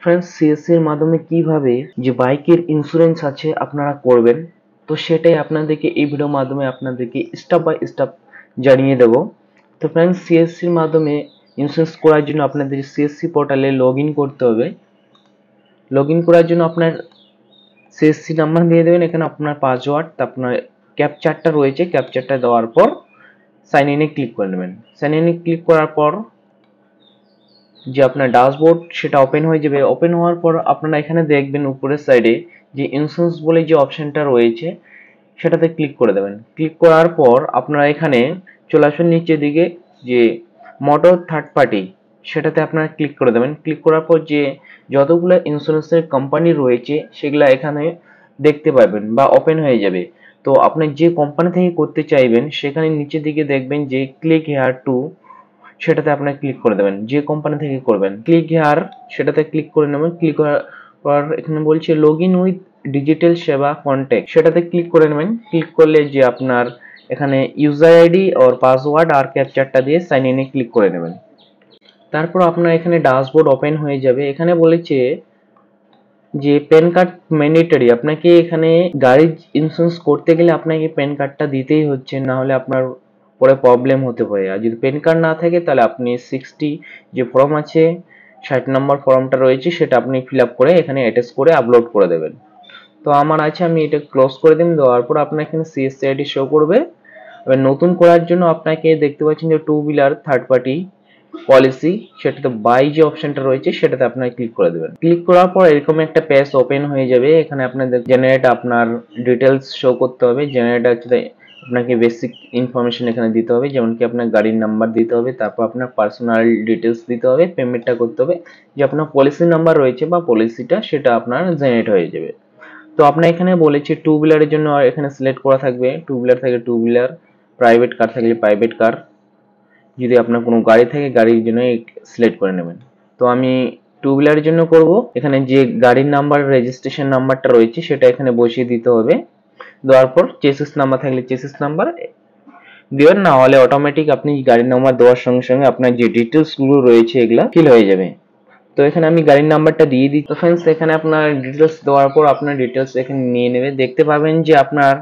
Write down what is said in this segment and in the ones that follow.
Friends, CSC এর মাধ্যমে কিভাবে যে বাইকের ইন্স্যুরেন্স আছে আপনারা করবেন, তো সেটাই আপনাদেরকে এই ভিডিওর মাধ্যমে আপনাদেরকে স্টেপ বাই স্টেপ জানিয়ে দেব। তো ফ্রেন্ডস, সিএসসি এর মাধ্যমে ইন্স্যুরেন্স করার জন্য আপনাদের সিএসসি পোর্টালে লগ ইন করতে হবে। লগ ইন করার জন্য আপনার সিএসসি নাম্বার দিয়ে দেবেন, এখানে আপনার পাসওয়ার্ড, আপনার ক্যাপচারটা রয়েছে, ক্যাপচারটা দেওয়ার পর সাইন ইনে ক্লিক করে নেবেন। সাইন ইনে ক্লিক করার পর যে আপনার ড্যাশবোর্ড সেটা ওপেন হয়ে যাবে। ওপেন হওয়ার পর আপনারা এখানে দেখবেন উপরের সাইডে যে ইন্স্যুরেন্স বলে যে অপশনটা রয়েছে সেটাতে ক্লিক করে দেবেন। ক্লিক করার পর আপনারা এখানে চলে আসবেন নিচের দিকে যে মোটর থার্ড পার্টি, সেটাতে আপনারা ক্লিক করে দেবেন। ক্লিক করার পর যে যতগুলো ইন্স্যুরেন্সের কোম্পানি রয়েছে সেগুলো এখানে দেখতে পাবেন বা ওপেন হয়ে যাবে। তো আপনি যে কোম্পানি থেকে করতে চাইবেন সেখানে নিচের দিকে দেখবেন যে ক্লিক হেয়ার টু, সেটাতে আপনারা ক্লিক করে দেবেন। যে কোম্পানি থেকে করবেন ক্লিক হেয়ার সেটাতে ক্লিক করে নেবেন। ক্লিক করার পর এখানে বলছে লগ ইন উইথ ডিজিটাল সেবা কন্ট্যাক্ট, সেটাতে ক্লিক করে নেবেন। ক্লিক করলে যে আপনার এখানে ইউজার আইডি আর পাসওয়ার্ড আর ক্যাপচারটা দিয়ে সাইন ইনে ক্লিক করে নেবেন। তারপর আপনার এখানে ড্যাশবোর্ড ওপেন হয়ে যাবে। এখানে বলেছে যে প্যান কার্ড ম্যান্ডেটরি, আপনাকে এখানে গাড়ির ইন্স্যুরেন্স করতে গেলে আপনাকে প্যান কার্ডটা দিতেই হচ্ছে, না হলে আপনার পরে প্রবলেম হতে পারে। আর যদি প্যান কার্ড না থাকে তাহলে আপনি 60 যে ফর্ম আছে, 60 নম্বর ফর্মটা রয়েছে সেটা আপনি ফিল আপ করে এখানে অ্যাটাচ করে আপলোড করে দেবেন। তো আমার আছে, আমি এটা ক্লোজ করে দিন। দেওয়ার পর আপনার এখানে সিএসসি আইডি শো করবে। এবার নতুন করার জন্য আপনাকে দেখতে পাচ্ছেন যে two wheeler third party policy, সেটাতে বাই যে অপশনটা রয়েছে সেটাতে আপনারা ক্লিক করে দেবেন। ক্লিক করার পর এরকম একটা পেজ ওপেন হয়ে যাবে। এখানে আপনাদের জেনারেট আপনার ডিটেলস শো করতে হবে। জেনারেট হচ্ছে আপনাকে বেসিক ইনফরমেশন এখানে দিতে হবে, যেমন কি আপনার গাড়ির নাম্বার দিতে হবে, তারপর আপনার পার্সোনাল ডিটেলস দিতে হবে, পেমেন্টটা করতে হবে, যে আপনার পলিসি নাম্বার রয়েছে বা পলিসিটা সেটা আপনার জেনারেট হয়ে যাবে। তো আপনার এখানে বলেছে টু হুইলারের জন্য এখানে সিলেক্ট করা থাকবে, টু হুইলার থাকে টু হুইলার, প্রাইভেট কার থাকলে প্রাইভেট কার, যদি আপনার কোনো গাড়ি থাকে গাড়ির জন্য সিলেক্ট করে নেবেন। তো আমি টু হুইলারের জন্য করব। এখানে যে গাড়ির নাম্বার রেজিস্ট্রেশন নাম্বারটা রয়েছে সেটা এখানে বসিয়ে দিতে হবে। দেওয়ার পর চেসিস নাম্বার থাকলে চেসিস নাম্বার দিবেন, না হলে অটোমেটিক আপনি গাড়ির নাম্বার দেওয়ার সঙ্গে সঙ্গে আপনার যে ডিটেলস গুলো রয়েছে এগুলা ফিল হয়ে যাবে। তো এখানে আমি গাড়ির নাম্বারটা দিয়ে দিই। তো ফ্রেন্ডস, এখানে আপনার ডিটেলস দেওয়ার পর আপনার ডিটেলস এখানে নিয়ে নেবে। দেখতে পাবেন যে আপনার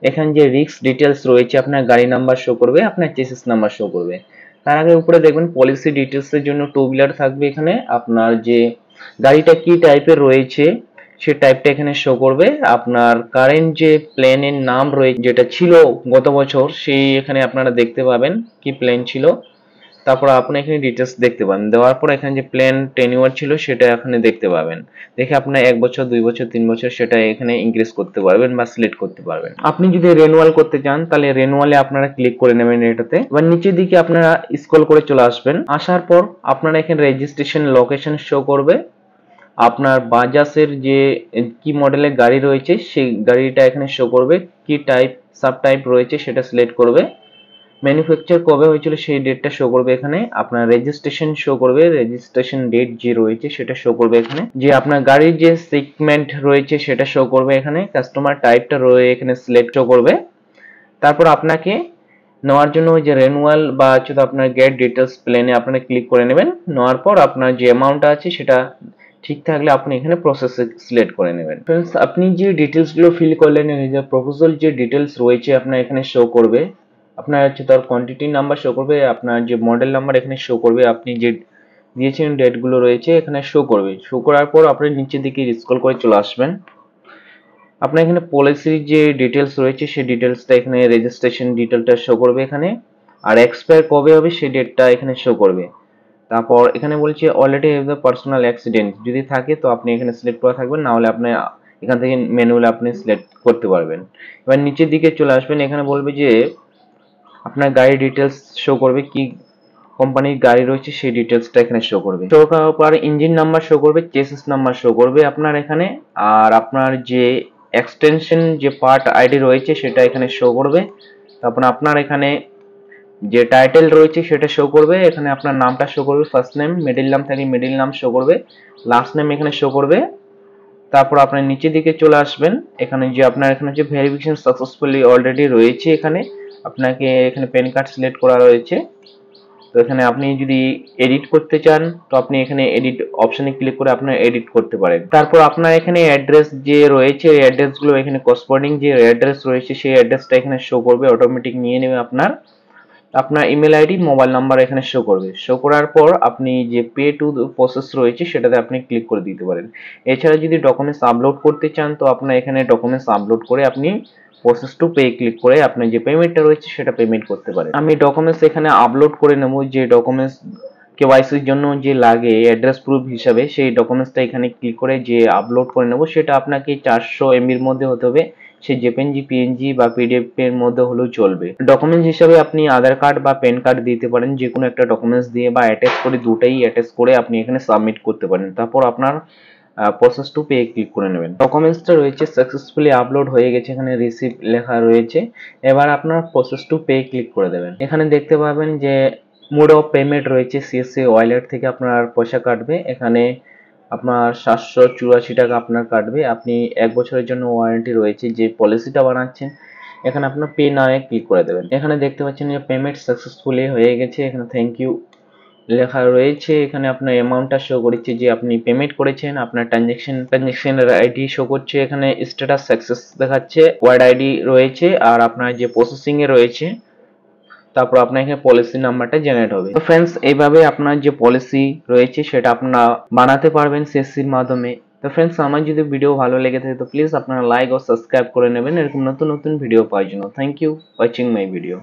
এখানে যে রিস্ক ডিটেলস রয়েছে, আপনার গাড়ি নাম্বার শো করবে, আপনার চেসিস নাম্বার শো করবে। তার আগে উপরে দেখবেন পলিসি ডিটেলস এর জন্য টু হুইলার থাকবে। এখানে আপনার যে গাড়িটা কি টাইপের রয়েছে সে টাইপটা এখানে শো করবে। আপনার কারেন্ট যে প্লেনের নাম রয়েছে যেটা ছিল গত বছর, সেই এখানে আপনারা দেখতে পাবেন কি প্লেন ছিল। তারপর আপনি এখানে ডিটেলস দেখতে পাবেন। দেওয়ার পর এখানে যে প্ল্যান টেনিওর ছিল সেটা এখানে দেখতে পাবেন। দেখে আপনি 1 বছর 2 বছর 3 বছর সেটা এখানে ইনক্রিজ করতে পারবেন বা সিলেক্ট করতে পারবেন। আপনি যদি রেনুয়াল করতে চান তাহলে রেনুয়ালে আপনারা ক্লিক করে নেবেন এটাতে। এবার নিচের দিকে আপনারা স্ক্রল করে চলে আসবেন। আসার পর আপনারা এখানে রেজিস্ট্রেশন লোকেশন শো করবে। আপনার বাজাজের যে কি মডেলের গাড়ি রয়েছে সেই গাড়িটা এখানে শো করবে, কি টাইপ সাব টাইপ রয়েছে সেটা সিলেক্ট করবে, ম্যানুফ্যাকচার কবে হয়েছিল সেই ডেটটা শো করবে। এখানে আপনার রেজিস্ট্রেশন শো করবে, রেজিস্ট্রেশন ডেট যে রয়েছে সেটা শো করবে। এখানে যে আপনার গাড়ির যে সেগমেন্ট রয়েছে সেটা শো করবে। এখানে কাস্টমার টাইপটা রয়েছে এখানে সিলেক্ট শো করবে। তারপর আপনাকে নেওয়ার জন্য ওই যে রেনুয়াল বা হচ্ছে আপনার গেট ডিটেলস প্লেনে আপনারা ক্লিক করে নেবেন। নেওয়ার পর আপনার যে অ্যামাউন্টটা আছে সেটা ঠিক থাকলে আপনি এখানে প্রসেসে সিলেক্ট করে নেবেন। ফ্রেন্ডস, আপনি যে ডিটেলস গুলো ফিল করলেন, যে প্রপোজাল যে ডিটেলস রয়েছে আপনার এখানে শো করবে। আপনার হচ্ছে তার কোয়ান্টিটি নাম্বার শো করবে, আপনার যে মডেল নাম্বার এখানে শো করবে, আপনি যে দিয়েছেন ডেট গুলো রয়েছে এখানে শো করবে। শো করার পর আপনি নিচের দিকে স্ক্রল করে চলে আসবেন। আপনার এখানে পলিসির যে ডিটেলস রয়েছে সেই ডিটেলসটা এখানে রেজিস্ট্রেশন ডিটেলটা শো করবে এখানে, আর এক্সপায়ার কবে হবে সেই ডেটটা এখানে শো করবে। তারপর এখানে বলছে already have the personal accident, যদি থাকে তো আপনি এখানে সিলেক্ট করা থাকবেন, না হলে আপনি এখান থেকে ম্যানুয়ালি আপনি সিলেক্ট করতে পারবেন। এবার নিচের দিকে চলে আসবেন। এখানে বলবে যে আপনার গাড়ির ডিটেলস শো করবে, কি কোম্পানির গাড়ি রয়েছে সেই ডিটেলসটা এখানে শো করবে। শো করার পর ইঞ্জিন নাম্বার শো করবে, চেসিস নাম্বার শো করবে আপনার এখানে, আর আপনার যে এক্সটেনশন যে পার্ট আইডি রয়েছে সেটা এখানে শো করবে। তারপর আপনার এখানে যে টাইটেল রয়েছে সেটা শো করবে। এখানে আপনার নামটা শো করবে, ফার্স্ট নেম, মিডল নাম থাকলে মিডল নাম শো করবে, লাস্ট নেম এখানে শো করবে। তারপর আপনার নিচের দিকে চলে আসবেন। এখানে যে আপনার এখানে যে ভেরিফিকেশন সাকসেসফুলি অলরেডি রয়েছে, এখানে আপনাকে এখানে প্যান কার্ড সিলেক্ট করা রয়েছে। তো এখানে আপনি যদি এডিট করতে চান তো আপনি এখানে এডিট অপশনে ক্লিক করে আপনার এডিট করতে পারেন। তারপর আপনার এখানে অ্যাড্রেস যে রয়েছে এই অ্যাড্রেসগুলো এখানে করেসপন্ডিং যে অ্যাড্রেস রয়েছে সেই অ্যাড্রেসটা এখানে শো করবে, অটোমেটিক নিয়ে নেবে আপনার ইমেল আইডি মোবাইল নাম্বার এখানে শো করবে। শো করার পর আপনি যে পে টু প্রসেস রয়েছে সেটাতে আপনি ক্লিক করে দিতে পারেন। এছাড়া যদি ডকুমেন্টস আপলোড করতে চান তো আপনার এখানে ডকুমেন্টস আপলোড করে আপনি প্রসেস টু পে ক্লিক করে আপনার যে পেমেন্টটা রয়েছে সেটা পেমেন্ট করতে পারেন। আমি ডকুমেন্টস এখানে আপলোড করে নেব, যে ডকুমেন্টস কেওয়াইসির জন্য যে লাগে অ্যাড্রেস প্রুফ হিসাবে সেই ডকুমেন্টসটা এখানে ক্লিক করে যে আপলোড করে নেব। সেটা আপনাকে 400 MB মধ্যে হতে হবে, সে জেপিএনজি পিএনজি বা পিডিএফ এর মধ্যে হলেও চলবে। ডকুমেন্টস হিসাবে আপনি আধার কার্ড বা প্যান কার্ড দিতে পারেন, যে কোনো একটা ডকুমেন্টস দিয়ে বা অ্যাটাচ করে, দুটাই অ্যাটাচ করে আপনি এখানে সাবমিট করতে পারেন। তারপর আপনার প্রসেস টু পে ক্লিক করে নেবেন। ডকুমেন্টসটা রয়েছে সাকসেসফুলি আপলোড হয়ে গেছে, এখানে রিসিভ লেখা রয়েছে। এবার আপনার প্রসেস টু পে ক্লিক করে দেবেন। এখানে দেখতে পাবেন যে মোড অফ পেমেন্ট রয়েছে, সিএসসি ওয়ালেট থেকে আপনার পয়সা কাটবে। এখানে আপনার 784 টাকা আপনার কাটবে। আপনি 1 বছরের জন্য ওয়ারেন্টি রয়েছে, যে পলিসিটা বানাচ্ছেন এখানে আপনার পে নাও ক্লিক করে দেবেন। এখানে দেখতে পাচ্ছেন যে পেমেন্ট সাকসেসফুলি হয়ে গেছে, এখানে থ্যাংক ইউ লেখা রয়েছে। এখানে আপনার অ্যামাউন্টটা শো করছে যে আপনি পেমেন্ট করেছেন, আপনার ট্রানজ্যাকশনের আইডি শো করছে, এখানে স্ট্যাটাস সাকসেস দেখাচ্ছে, ওয়ার্ড আইডি রয়েছে আর আপনার যে প্রসেসিং এ রয়েছে। তারপর আপনার এখানে পলিসি নাম্বারটা জেনারেট হবে। তো ফ্রেন্ডস, এইভাবে আপনার যে পলিসি রয়েছে সেটা আপনারা বানাতে পারবেন সিএসসির মাধ্যমে। তো ফ্রেন্ডস, আমার যদি ভিডিও ভালো লেগে থাকে তো প্লিজ আপনারা লাইক ও সাবস্ক্রাইব করে নেবেন এরকম নতুন নতুন ভিডিও পাওয়ার জন্য। Thank you watching my video.